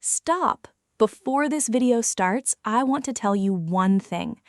Stop! Before this video starts, I want to tell you one thing.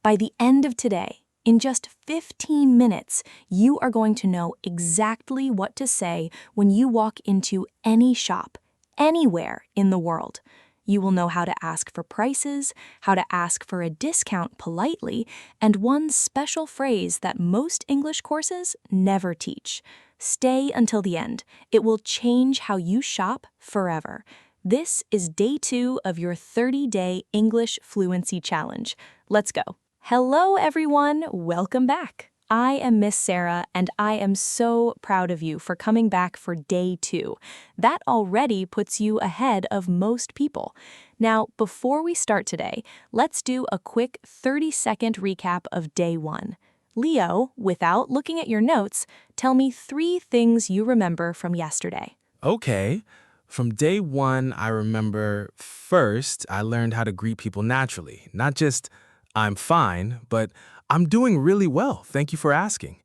By the end of today, in just 15 minutes, you are going to know exactly what to say when you walk into any shop, anywhere in the world. You will know how to ask for prices, how to ask for a discount politely, and one special phrase that most English courses never teach. Stay until the end. It will change how you shop forever. This is day 2 of your 30-day English Fluency Challenge. Let's go. Hello, everyone. Welcome back. I am Miss Sarah, and I am so proud of you for coming back for day 2. That already puts you ahead of most people. Now, before we start today, let's do a quick 30-second recap of day 1. Leo, without looking at your notes, tell me 3 things you remember from yesterday. Okay. From day 1, I remember first, I learned how to greet people naturally. Not just, I'm fine, but I'm doing really well. Thank you for asking.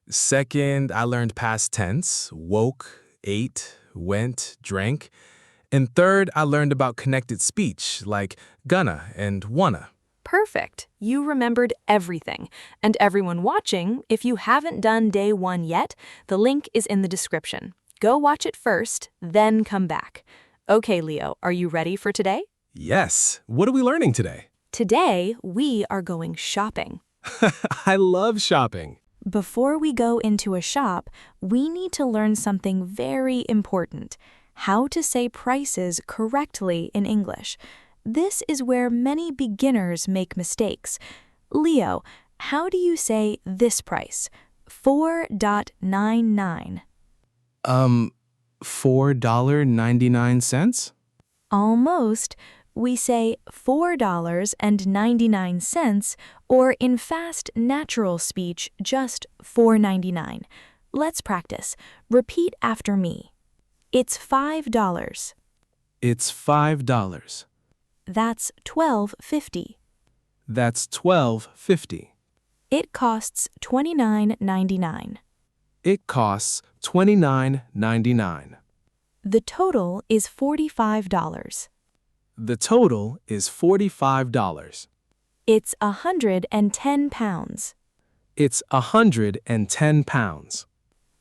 Second, I learned past tense, woke, ate, went, drank. And third, I learned about connected speech, like gonna and wanna. Perfect. You remembered everything. And everyone watching, if you haven't done day 1 yet, the link is in the description. Go watch it first, then come back. Okay, Leo, are you ready for today? Yes. What are we learning today? Today, we are going shopping. I love shopping. Before we go into a shop, we need to learn something very important: how to say prices correctly in English. This is where many beginners make mistakes. Leo, how do you say this price? 4.99. $4.99? Almost. We say $4.99, or in fast, natural speech, just $4.99. Let's practice. Repeat after me. It's $5. It's $5. That's $12.50. That's $12.50. It costs $29.99. It costs $29.99. The total is $45. The total is $45. It's 110 pounds. It's 110 pounds.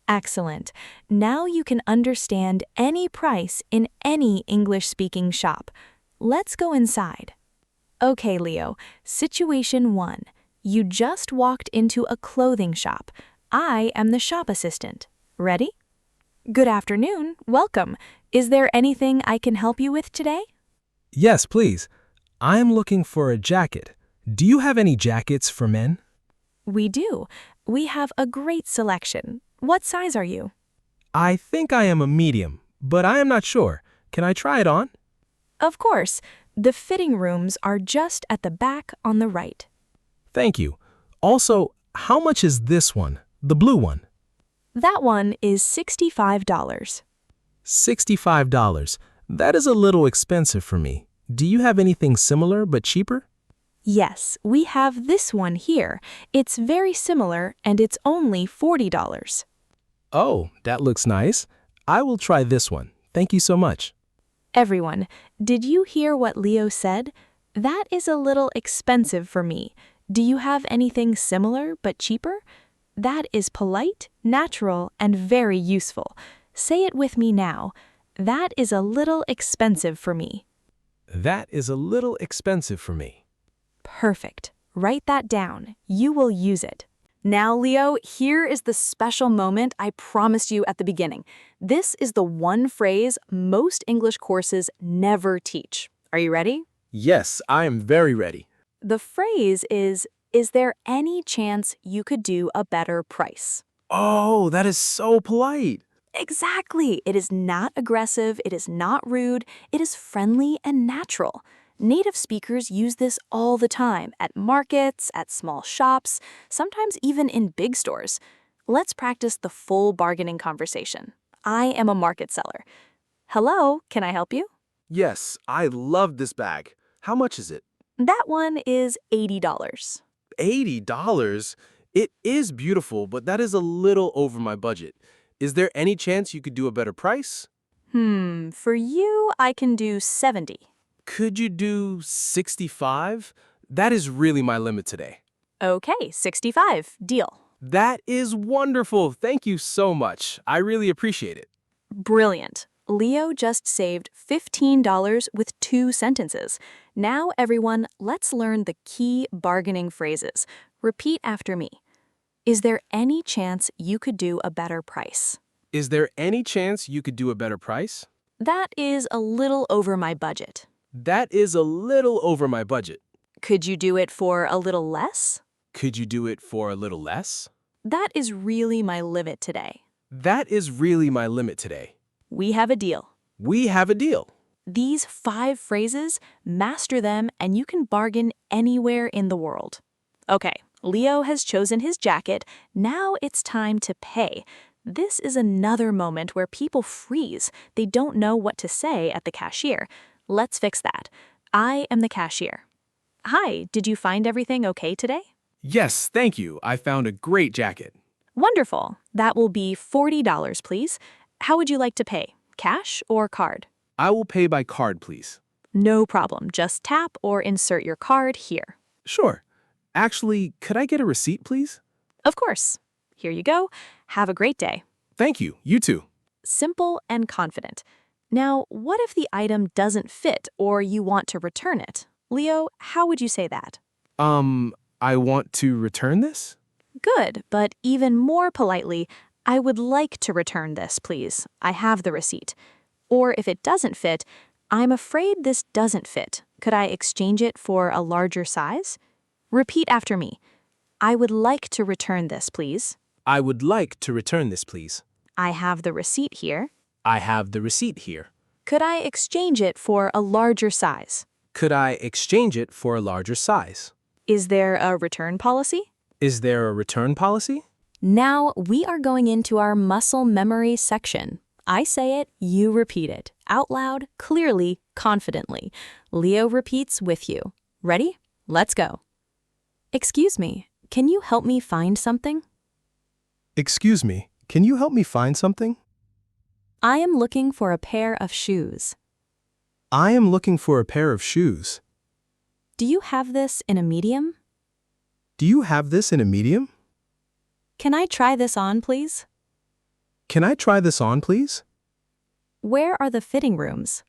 Excellent. Now you can understand any price in any English-speaking shop. Let's go inside. Okay, Leo, situation 1. You just walked into a clothing shop. I am the shop assistant. Ready? Good afternoon. Welcome. Is there anything I can help you with today? Yes, please. I am looking for a jacket. Do you have any jackets for men? We do. We have a great selection. What size are you? I think I am a medium, but I am not sure. Can I try it on? Of course. The fitting rooms are just at the back on the right. Thank you. Also, how much is this one, the blue one? That one is $65. $65. That is a little expensive for me. Do you have anything similar but cheaper? Yes, we have this one here. It's very similar and it's only $40. Oh, that looks nice. I will try this one. Thank you so much. Everyone, did you hear what Leo said? That is a little expensive for me. Do you have anything similar but cheaper? That is polite, natural, and very useful. Say it with me now. That is a little expensive for me. That is a little expensive for me. Perfect. Write that down. You will use it. Now, Leo, here is the special moment I promised you at the beginning. This is the one phrase most English courses never teach. Are you ready? Yes, I am very ready. The phrase is there any chance you could do a better price? Oh, that is so polite. Exactly. It is not aggressive, it is not rude, it is friendly and natural. Native speakers use this all the time at markets, at small shops, sometimes even in big stores. Let's practice the full bargaining conversation. I am a market seller. Hello, can I help you? Yes, I love this bag. How much is it? That one is $80. $80? It is beautiful, but that is a little over my budget. Is there any chance you could do a better price? For you, I can do 70. Could you do 65? That is really my limit today. Okay, 65. Deal. That is wonderful. Thank you so much. I really appreciate it. Brilliant. Leo just saved $15 with 2 sentences. Now, everyone, let's learn the key bargaining phrases. Repeat after me. Is there any chance you could do a better price? Is there any chance you could do a better price? That is a little over my budget. That is a little over my budget. Could you do it for a little less? Could you do it for a little less? That is really my limit today. That is really my limit today. We have a deal. We have a deal. These 5 phrases, master them and you can bargain anywhere in the world. Okay, Leo has chosen his jacket. Now it's time to pay. This is another moment where people freeze. They don't know what to say at the cashier. Let's fix that. I am the cashier. Hi, did you find everything okay today? Yes, thank you. I found a great jacket. Wonderful. That will be $40, please. How would you like to pay? Cash or card? I will pay by card, please. No problem. Just tap or insert your card here. Sure. Actually, could I get a receipt, please? Of course. Here you go. Have a great day. Thank you. You too. Simple and confident. Now, what if the item doesn't fit or you want to return it? Leo, how would you say that? I want to return this? Good, but even more politely, I would like to return this, please. I have the receipt. Or if it doesn't fit, I'm afraid this doesn't fit. Could I exchange it for a larger size? Repeat after me. I would like to return this, please. I would like to return this, please. I have the receipt here. I have the receipt here. Could I exchange it for a larger size? Could I exchange it for a larger size? Is there a return policy? Is there a return policy? Now we are going into our muscle memory section. I say it, you repeat it. Out loud, clearly, confidently. Leo repeats with you. Ready? Let's go. Excuse me, can you help me find something? Excuse me, can you help me find something? I am looking for a pair of shoes. I am looking for a pair of shoes. Do you have this in a medium? Do you have this in a medium? Can I try this on, please? Can I try this on, please? Where are the fitting rooms?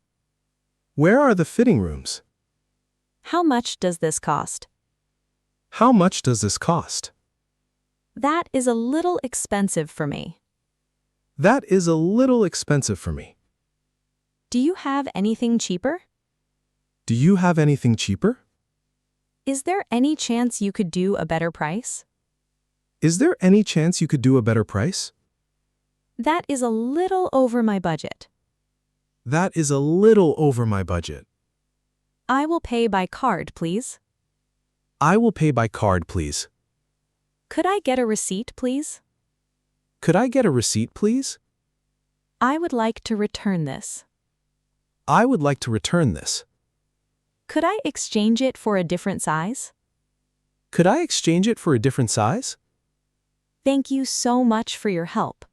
Where are the fitting rooms? How much does this cost? How much does this cost? That is a little expensive for me. That is a little expensive for me. Do you have anything cheaper? Do you have anything cheaper? Is there any chance you could do a better price? Is there any chance you could do a better price? That is a little over my budget. That is a little over my budget. I will pay by card, please. I will pay by card, please. Could I get a receipt, please? Could I get a receipt, please? I would like to return this. I would like to return this. Could I exchange it for a different size? Could I exchange it for a different size? Thank you so much for your help.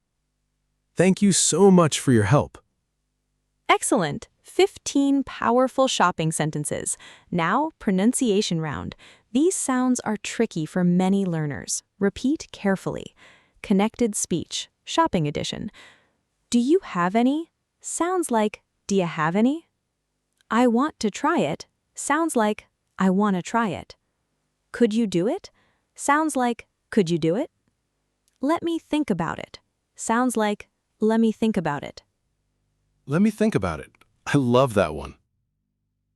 Thank you so much for your help. Excellent! 15 powerful shopping sentences. Now, pronunciation round. These sounds are tricky for many learners. Repeat carefully. Connected speech, shopping edition. Do you have any? Sounds like, do you have any? I want to try it. Sounds like, I want to try it. Could you do it? Sounds like, could you do it? Let me think about it. Sounds like, let me think about it. Let me think about it. I love that one.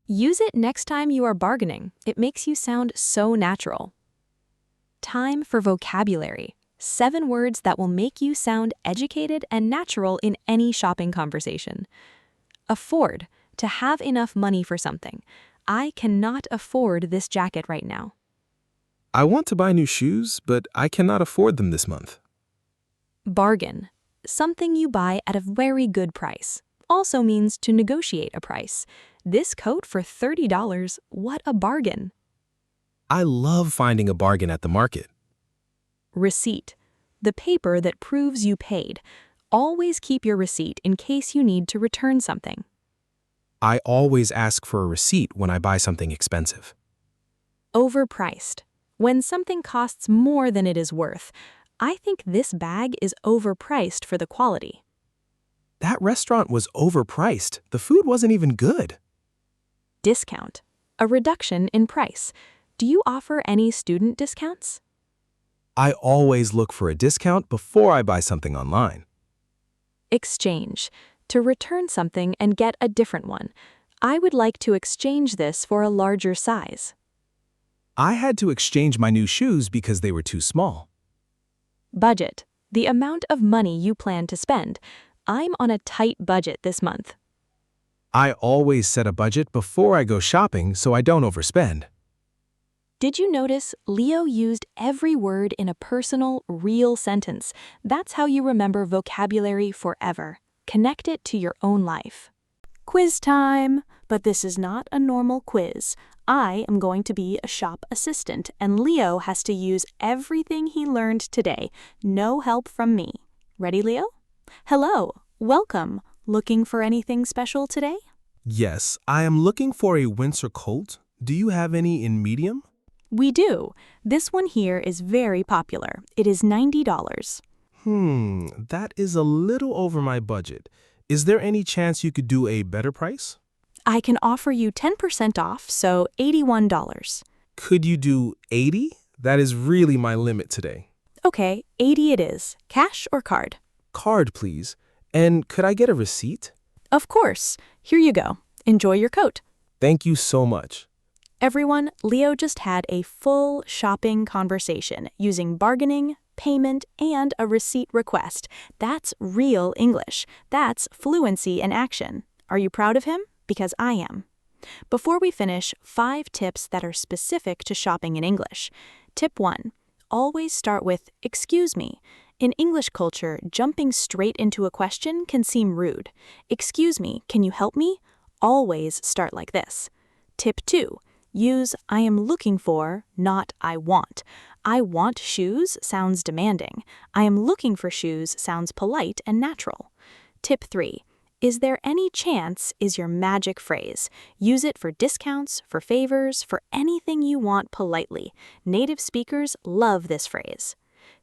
Use it next time you are bargaining. It makes you sound so natural. Time for vocabulary. 7 words that will make you sound educated and natural in any shopping conversation. Afford, to have enough money for something. I cannot afford this jacket right now. I want to buy new shoes, but I cannot afford them this month. Bargain, something you buy at a very good price. Also means to negotiate a price. This coat for $30, what a bargain. I love finding a bargain at the market. Receipt, the paper that proves you paid. Always keep your receipt in case you need to return something. I always ask for a receipt when I buy something expensive. Overpriced. When something costs more than it is worth, I think this bag is overpriced for the quality. That restaurant was overpriced. The food wasn't even good. Discount. A reduction in price. Do you offer any student discounts? I always look for a discount before I buy something online. Exchange. To return something and get a different one. I would like to exchange this for a larger size. I had to exchange my new shoes because they were too small. Budget. The amount of money you plan to spend. I'm on a tight budget this month. I always set a budget before I go shopping so I don't overspend. Did you notice Leo used every word in a personal, real sentence? That's how you remember vocabulary forever. Connect it to your own life. Quiz time! But this is not a normal quiz. I am going to be a shop assistant, and Leo has to use everything he learned today. No help from me. Ready, Leo? Hello, welcome. Looking for anything special today? Yes, I am looking for a winter coat. Do you have any in medium? We do. This one here is very popular. It is $90. That is a little over my budget. Is there any chance you could do a better price? I can offer you 10% off, so $81. Could you do 80? That is really my limit today. Okay, 80 it is. Cash or card? Card, please. And could I get a receipt? Of course. Here you go. Enjoy your coat. Thank you so much. Everyone, Leo just had a full shopping conversation using bargaining, payment, and a receipt request. That's real English. That's fluency in action. Are you proud of him? Because I am. Before we finish, 5 tips that are specific to shopping in English. Tip 1. Always start with, "Excuse me." In English culture, jumping straight into a question can seem rude. "Excuse me, can you help me?" Always start like this. Tip 2. Use "I am looking for," not "I want." "I want shoes" sounds demanding. "I am looking for shoes" sounds polite and natural. Tip 3. "Is there any chance" is your magic phrase. Use it for discounts, for favors, for anything you want politely. Native speakers love this phrase.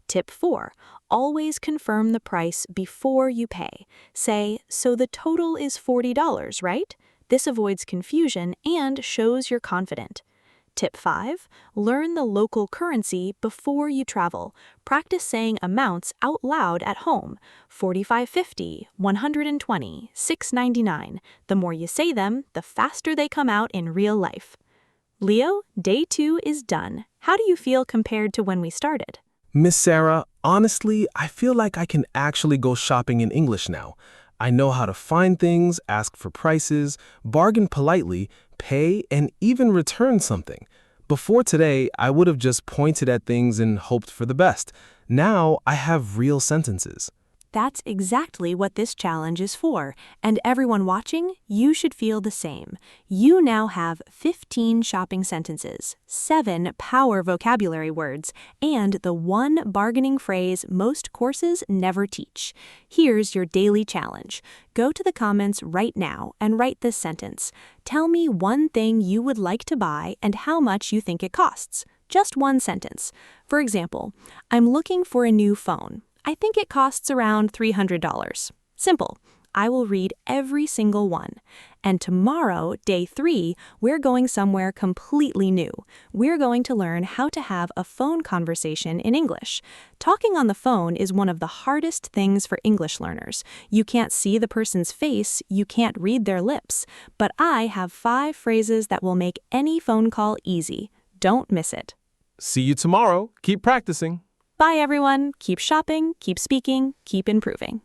Tip 4. Always confirm the price before you pay. Say, "So the total is $40, right?" This avoids confusion and shows you're confident. Tip 5. Learn the local currency before you travel. Practice saying amounts out loud at home. 45.50, 120, 6.99. The more you say them, the faster they come out in real life. Leo, day 2 is done. How do you feel compared to when we started? Miss Sarah, honestly, I feel like I can actually go shopping in English now. I know how to find things, ask for prices, bargain politely, pay, and even return something. Before today, I would have just pointed at things and hoped for the best. Now, I have real sentences. That's exactly what this challenge is for, and everyone watching, you should feel the same. You now have 15 shopping sentences, 7 power vocabulary words, and the one bargaining phrase most courses never teach. Here's your daily challenge. Go to the comments right now and write this sentence. Tell me one thing you would like to buy and how much you think it costs. Just one sentence. For example, "I'm looking for a new phone. I think it costs around $300. Simple. I will read every single one. And tomorrow, day 3, we're going somewhere completely new. We're going to learn how to have a phone conversation in English. Talking on the phone is one of the hardest things for English learners. You can't see the person's face, you can't read their lips. But I have 5 phrases that will make any phone call easy. Don't miss it. See you tomorrow. Keep practicing. Bye, everyone. Keep shopping, keep speaking, keep improving.